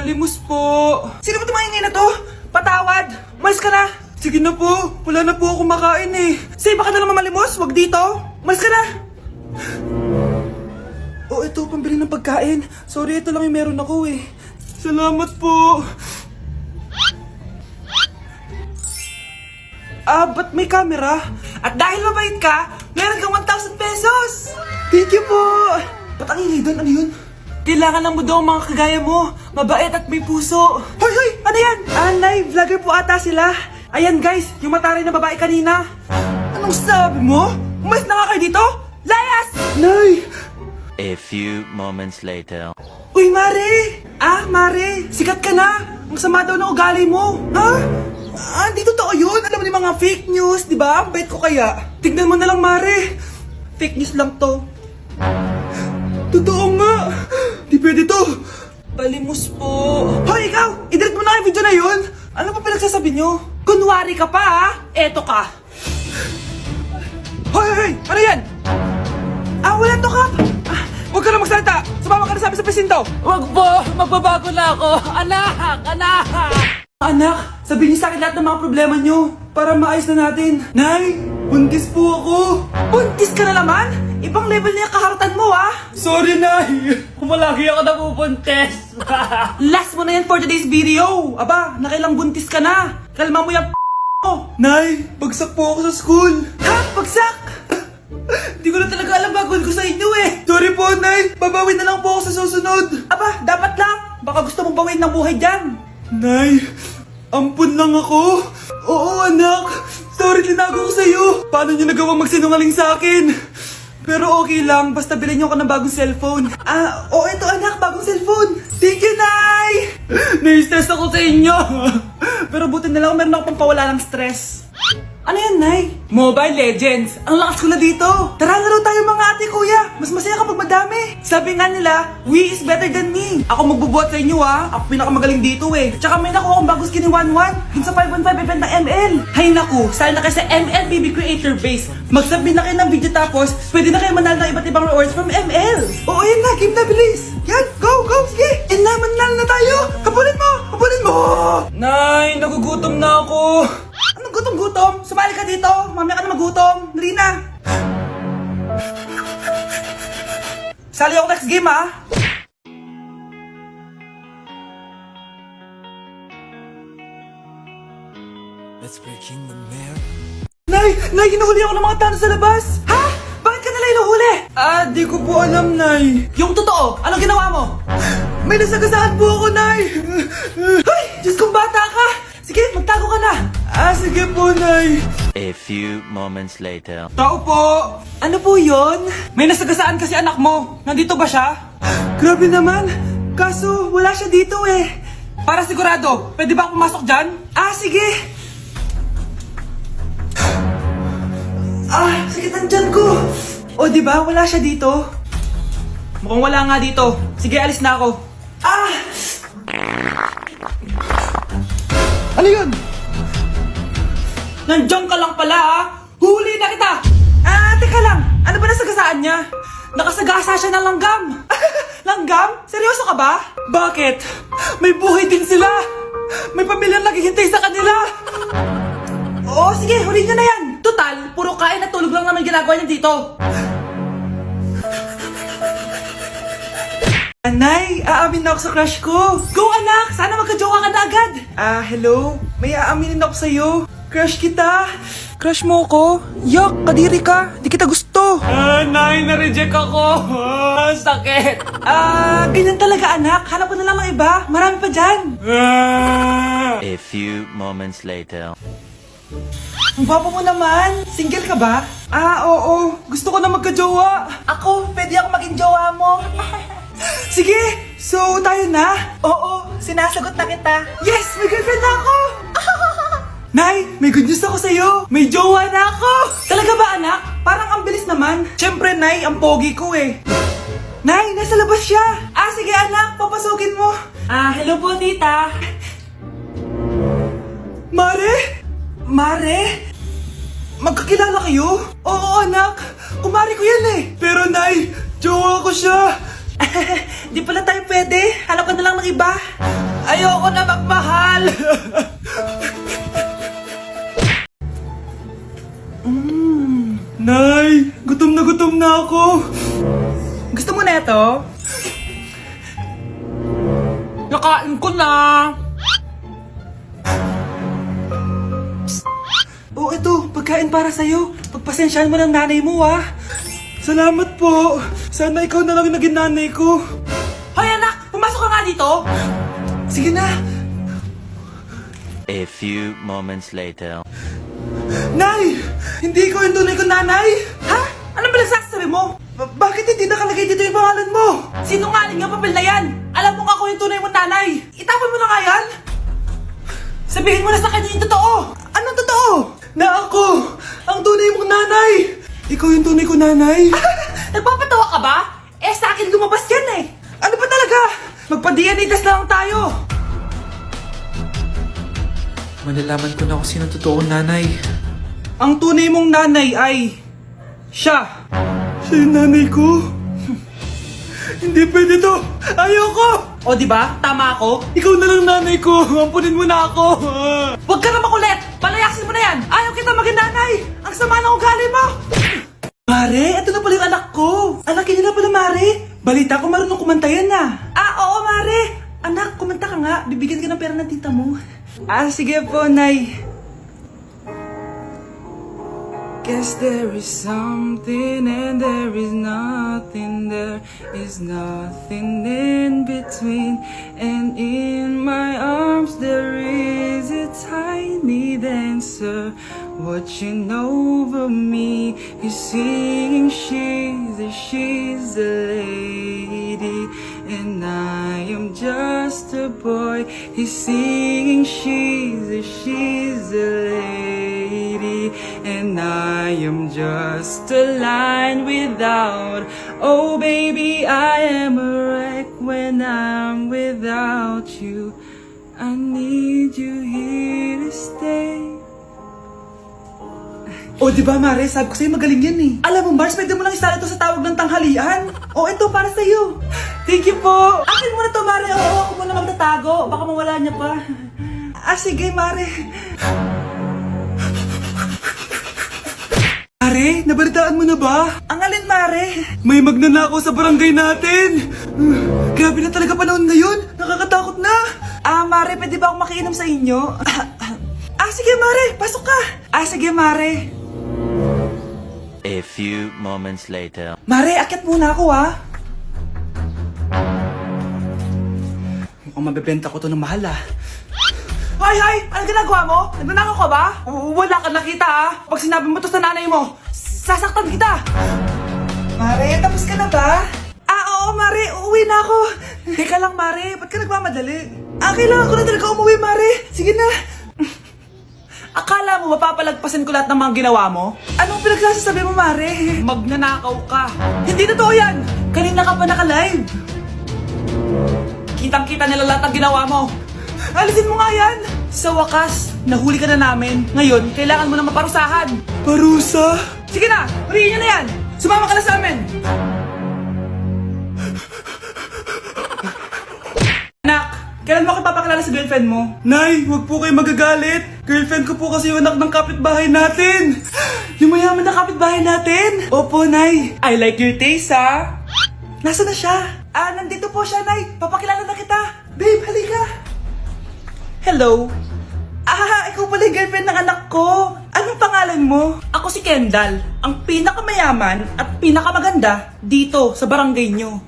Palimos po. Sino ba tumahingin na to? Patawad. Malis ka na. Sige na po. Wala na po ako makain eh. Say, baka na naman malimos. Wag dito. Malis ka na. Oh, ito. Pambili ng pagkain. Sorry, ito lang yung meron ako eh. Salamat po. Ba't may camera? At dahil mabait ka, meron kang 1,000 pesos! Thank you po! Ba't ang ingay doon? Ano yun? Kailangan lang mo daw ang mga kagaya mo. Mabait at may puso. Hoy, hoy! Ano yan? Nay, vlogger po ata sila. Ayan guys, yung mataray na babae kanina. Anong sabi mo? Umalis na nga kayo dito? Layas! Nay! A few moments later. Uy, Mare! Mare! Sikat ka na! Ang sama daw ng ugali mo! Ha? Di totoo yun! Alam mo yung mga fake news, di ba? Ang bait ko kaya. Tignan mo na lang, Mare! Fake news lang to. Totoo nga! Di pwede to! Palimos po! Hoy, ikaw! I-delete mo na yung video na yun! Ano pa pinagsasabi nyo? Kunwari ka pa, ha? Eto ka! Hoy, hoy! Ano yan? Wala to, Kap! Huwag ka na magsalita! Sumama ka na sabi sa presinto! Wag po! Magbabago na ako! Anak! Anak! Anak, sabihin niyo sa akin lahat ng mga problema niyo para maayos na natin. Nay, buntis po ako. Buntis ka na naman? Ibang level na yung kaharatan mo, ah. Sorry, Nay. Kumalagi ako nabubuntes! Last mo na yan for today's video. Aba, nakailang buntis ka na. Kalma mo yung mo. Nay, bagsak po ako sa school. Ha? Bagsak? Di ko na talaga alam gagawin ko sa inyo eh. Sorry po, Nay. Babawin na lang po ako sa susunod. Aba, dapat lang. Baka gusto mong bawin ng buhay dyan. Nay, ampun lang ako. Oo, anak. Sorry, tinago ko sa'yo. Paano niyo nagawang magsinungaling sa akin? Pero okay lang, basta bilhin niyo ako ng bagong cellphone. Oo, ito anak, bagong cellphone. Thank you, Nay! Nai-stress ako sa inyo. Pero buti na lang, meron ako pampawala ng stress. Ano yan, Nay? Mobile Legends. Ang lakas ko na dito. Tara, laro tayo mga ate, kuya. Mas masaya kapag madami. Sabi nga nila, we is better than me. Ako magbubuhat sa inyo, ha. Ako pinakamagaling dito, eh. Tsaka may nakuha akong bagong skin ni 1-1. Dun sa 515 event ng ML. Hay naku, sali na kayo sa ML BB Creator Base. Mag-submit na kayo ng video tapos, pwede na kayo manalo ng iba't ibang rewards from ML. Oo, yan na. Game na, bilis. Yan, go, go, sige. And na, manalo na tayo. Habulin mo, habulin mo. Nay, nagugutom na ako. Anong gutom-gutom? Sumali ka dito. Mamaya ka na magutom. Dali na. Sali ako next game, ha? Let's breaking the mirror. Nay, hinuhuli ako ng mga tano sa labas. Ha? Bakit ka nila hinuhuli? Di ko po alam, Nay. Yung totoo, anong ginawa mo? May nasagasaan po ako, Nay. Ay, Diyos kong bata ka. Sige, magtago ka na. Sige po, Nay. A few moments later. Tao po. Ano po yon? May nasagasaan kasi anak mo. Nandito ba siya? Grabe naman. Kaso, wala siya dito eh. Para sigurado, pwede ba ako pumasok dyan? Sige. Sakit ang tiyan ko. O, di ba? Wala siya dito. Mukhang wala nga dito. Sige, alis na ako. Ano yun? Nandiyan ka lang pala, ha? Huli na kita! Teka lang. Ano ba nasagasaan niya? Nakasagasa siya ng langgam. Langgam? Seryoso ka ba? Bakit? May buhay din sila. May pamilyang naghihintay sa kanila. Oo, sige. Huli niyo na yan. Total, puro kain at tulog lang naman ginagawa niya dito. Nay, aamin na ako sa crush ko. Go, anak! Sana magka-jowa ka na agad. Hello? May aaminin ako sa'yo. Crush kita. Crush mo ako? Yak, kadiri ka. Di kita gusto. Nay, na-reject ako! Sakit! Ganyan talaga, anak. Hanap ko na lang ng iba. Marami pa dyan. A few moments later. Ang gwapo mo naman. Single ka ba? Oo. Gusto ko na magka-jowa. Ako, pwede ako maging jowa mo. Sige, so tayo na? Oo, sinasagot na kita. Yes, may girlfriend na ako! Nay, may good news ako sa'yo. May jowa na ako! Talaga ba, anak? Parang ang bilis naman. Siyempre, Nay, ang pogi ko eh. Nay, nasa labas siya. Sige anak, papasukin mo. Hello po, tita. Mare? Mare? Magkakilala kayo? Oo, anak. Kumari ko yan eh. Pero, Nay, jowa ko siya. Di pala tayo pwede. Hanap ka na lang ng iba. Ayoko na magmahal! Nay, gutom na ako. Gusto mo na ito? Nakain ko na. Oh, ito, pagkain para sa'yo. Pagpasensyahan mo ng nanay mo, ah. Salamat po. Sana ikaw na lang yung naging nanay ko. Hoy, anak! Pumasok ka nga dito! Sige na. A few moments later. Nay! Hindi ko yung tunay kong nanay! Ha? Ano ba nagsasabi mo? Bakit hindi nakalagay dito yung pangalan mo? Sinungaling yung papel na yan! Alam mo nga ako yung tunay mong nanay! Itapon mo na nga yan! Sabihin mo na sa kanya yung totoo! Anong totoo? Na ako! Ang tunay mong nanay! Ikaw yung tunay kong nanay? Nagpapatawa ka ba? Eh sa akin lumabas yan eh! Ano ba talaga? Magpa-DNA test na lang tayo! Malalaman ko na kung sino totoong nanay. Ang tunay mong nanay ay... siya! Siya yung nanay ko? Hindi pwede to! Ayoko! O diba? Tama ako? Ikaw na lang nanay ko! Ampunin mo na ako! Huwag ka na makulit! Palayasin mo na yan! Ayaw kita maging nanay! Ang sama ng ugali mo! Mare, ito na pala yung anak ko! Anak niya na pala, Mare! Balita ko marunong kumanta yan na! Oo, Mare! Anak, kumanta ka nga. Bibigyan ka ng pera ng tita mo. Sige po, Nay. Guess there is something and there is nothing. There is nothing in between. And in my arms there is a tiny dancer watching over me. He's singing, she's a lady, and I am just a boy. He's singing, she's a lady, and I am just a line without. Oh baby, I am a wreck when I'm without you. I need you here to stay. O, di ba, Mare? Sabi ko sa'yo, magaling yan eh. Alam mo, Mars, pwede mo lang isala ito sa tawag ng tanghalian. O, ito, para sa'yo. Thank you po. Akin mo na to, Mare. Oo, ako muna magtatago. Baka mawala niya pa. Sige, Mare. Mare, nabalitaan mo na ba? Ang alin, Mare? May magnanakaw sa barangay natin. Grabe na talaga panahon ngayon. Nakakatakot na. Mare, pwede ba akong makiinom sa inyo? Sige, Mare. Pasok ka. Sige, Mare. A few moments later. Mare, akyat muna ako, ha? Mukhang mabebenta ko to ng mahal, ah. Hay! Ano ginagawa mo? Nagnanakaw ka ba? Wala ka nakita, ha? Pag sinabi mo to sa nanay mo, sasaktan kita! Mare, tapos ka na ba? Oo, Mare. Uuwi na ako. Teka lang, Mare. Ba't ka nagmamadali? Kailangan ko na talaga umuwi, Mare. Sige na. Akala mo mapapalagpasan ko lahat ng mga ginawa mo? Anong pinagsasabi mo, Mare? Magnanakaw ka. Hindi totoo yan! Kanina ka pa naka-live. Kitang-kita nila lahat ng ginawa mo. Alisin mo nga yan! Sa wakas, nahuli ka na namin. Ngayon, kailangan mo na maparusahan. Parusa? Sige na! Huliin niyo na yan! Sumama ka na sa amin! Anak! Kailan mo ako papakilala sa girlfriend mo? Nay, wag po kayo magagalit. Girlfriend ko po kasi yung anak ng kapitbahay natin. Yung mayaman na kapitbahay natin. Opo, Nay. I like your taste, ha? Nasaan na siya? Nandito po siya, Nay. Papakilala na kita. Babe, halika. Hello. Ikaw pala yung girlfriend ng anak ko. Anong pangalan mo? Ako si Kendall, ang pinakamayaman at pinakamaganda dito sa barangay nyo.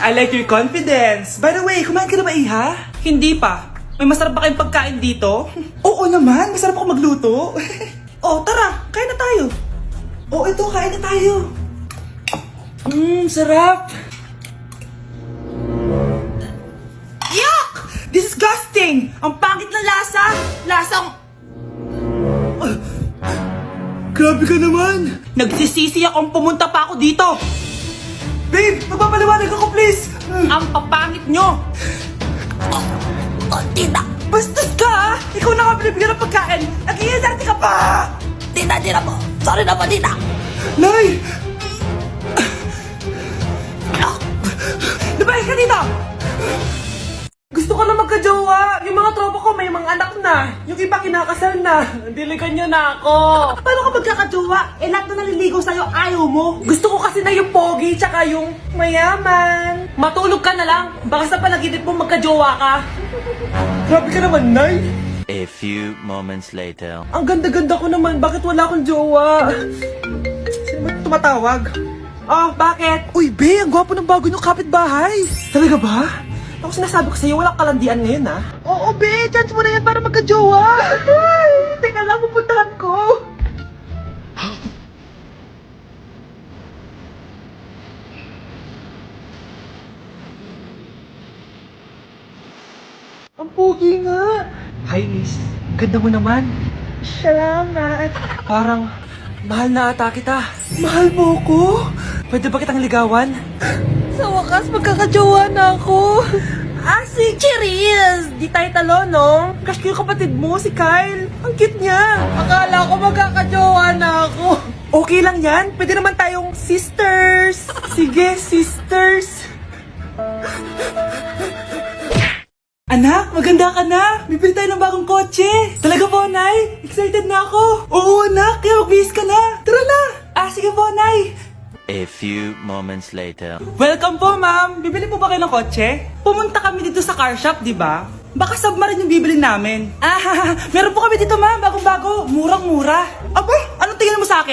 I like your confidence. By the way, kumain ka na ba, Iha? Hindi pa. May masarap ba kayong pagkain dito? Oo naman, masarap ako magluto. Tara, kain na tayo. Ito, kain na tayo. Sarap. Yuck! Disgusting! Ang pangit na lasa! Lasang... Grabe ka naman! Nagsisisi akong pumunta pa ako dito! Babe, magpapaliwanag ako please! Ang papangit nyo! Tita! Bastos ka ha! Ikaw na nga binibigyan ng pagkain! Nag-iinarte ka pa! Tita po! Sorry na po, tita! Nay! Lumayas ka dito! Gusto ko na magka-jowa! anak na. Yung iba kinakasal na. Diligan niyo na ako. Paano ka magkakajowa? Eh, lahat na naliligaw sa'yo, ayaw mo. Gusto ko kasi na yung pogi, tsaka yung mayaman. Matulog ka na lang. Baka sa panaginip mo magkajowa ka. Grabe ka naman, Nay. A few moments later. Ang ganda-ganda ko naman. Bakit wala akong jowa? Sino ba tumatawag? Oh, bakit? Uy, Be, ang gwapo ng bago niyong kapitbahay. Talaga ba? Ako sinasabi ko sa'yo, walang kalandian ngayon, ha? Oo, Be, chance mo na yan para magka-jowa. Ay, teka lang, pupuntahan ko. Ang pogi nga. Hi, miss. Ganda mo naman. Salamat. Parang mahal na ata kita. Mahal mo ko? Pwede ba kitang ligawan? Sa wakas, magkakajowa na ako. Si Cherise! Di tayo talo, no? Crush ko yung kapatid mo, si Kyle. Ang cute niya. Akala ko magkakajowa na ako. Okay lang yan. Pwede naman tayong sisters. Sige, sisters. Anak, maganda ka na. Bibili tayo ng bagong kotse. Talaga po, Nay? Excited na ako. Oo, anak. Kaya magbihis ka na. Tara na. Sige po, Nay. A few moments later. Welcome po, ma'am. Bibili po ba kayo ng kotse? Pumunta kami dito sa car shop, di ba? Baka submarine yung bibili namin. Meron po kami dito, ma'am. Bagong-bago. Murang-mura. Aba, anong tingin mo sa akin?